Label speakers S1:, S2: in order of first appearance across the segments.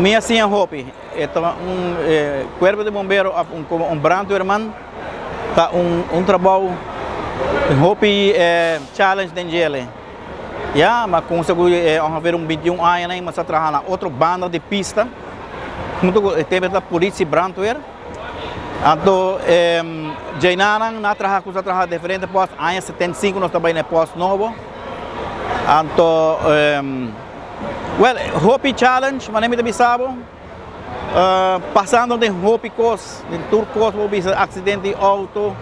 S1: Minha senha Hopi, Corpo de Bombeiro, um brandweerman, tá trabalho Hopi challenge dengele. Mas com seguro haver 21 anos, mas trabalha na outra banda de pista, junto com a polícia brandweer. Então, Jainaran na trabalha diferente pós ano 75 nós trabalhamos pós novo. Então, Hopi Challenge, mas nem me sabe. Passando de Hopi Coast, de Tour Coast, houve acidente de auto,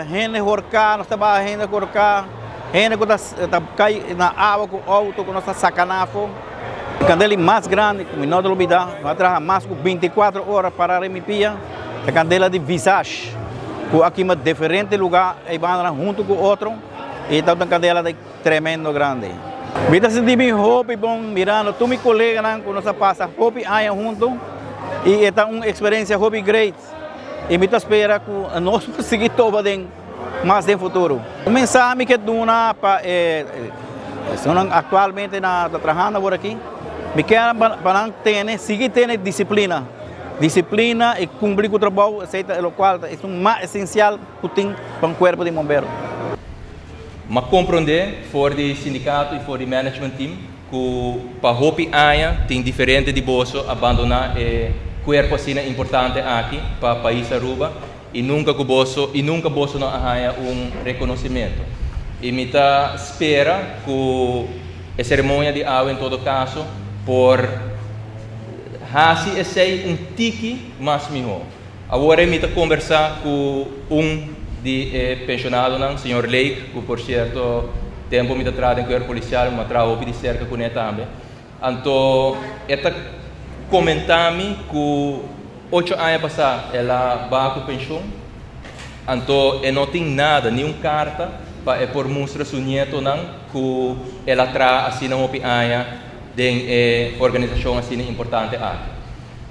S1: gente horcar, nós trabalhamos gente horcar, gente que está caindo na água com o auto, que nós está sacanafo. A candela mais grande, como não olvidar, nós trabalhamos mais de 24 horas para remipia, a candela de Visage, que aqui em diferente lugar, e vai junto com o outro, e está uma candela de tremendo grande. Vida se diz Hopi bom mirando, tu me colega quando nós passa Hopi aí junto e é uma experiência Hopi great e me espera que nós conseguir tobar mais no futuro. O mensagem que dona para atualmente na trabalhando por aqui, me quer para ter seguir tendo disciplina e cumprir com o trabalho, o qual é o mais essencial que tem para um corpo de bombeiro.
S2: Mas compreender for o sindicato e for o management team que para Hopi Aya tem diferente de bolso abandonar o corpo assim importante aqui para o país Aruba e nunca bolso não arranha reconhecimento. E me tá espera que a cerimônia de água em todo caso por hasi esse tique mais melhor. Agora me tá conversar com de pensionado, o senhor Lake, que por certo tempo me trabalha em corpo policial, mas trabalho de cerca com ele também. Então, esta comentami que 8 anos passados ela vai com pensão, então não tem nada, nenhuma carta para por mostrar seu neto não que ela traz assim uma opinião de organização assim importante aqui.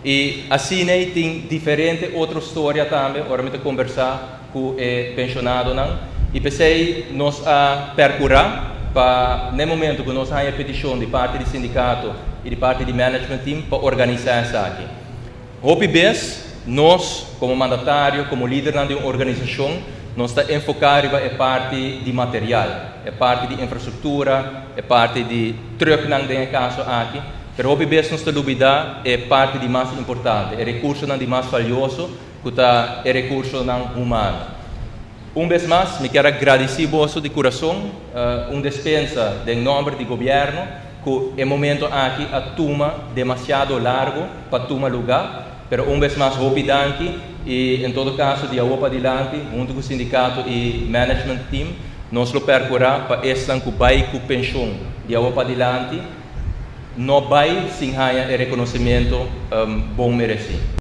S2: E assim tem diferente outra história também, agora me conversar com o pensionado não e pensei nós a percurar para no momento que nós temos a petição de parte do sindicato e de parte do management team para organizar isso aqui. Hope best nós como mandatário, como líder de uma organização, nós está enfocado a parte de material, a parte de infraestrutura, a parte de truck não tem caso aqui. Pero hope best nós está duvidar é parte de mais importante, é recurso não de mais valioso que é recurso não humano. Vez mais, me quero agradecer de coração, dispensa de nome do governo, que é momento aqui a turma demasiado largo para tomar lugar, pero vez mais, hope danke e em todo caso, de agora para adiante, junto com o sindicato e management team, nós vamos percorrer para esse que vai com pensão de agora para adiante, não vai sem reconhecimento bom merecido.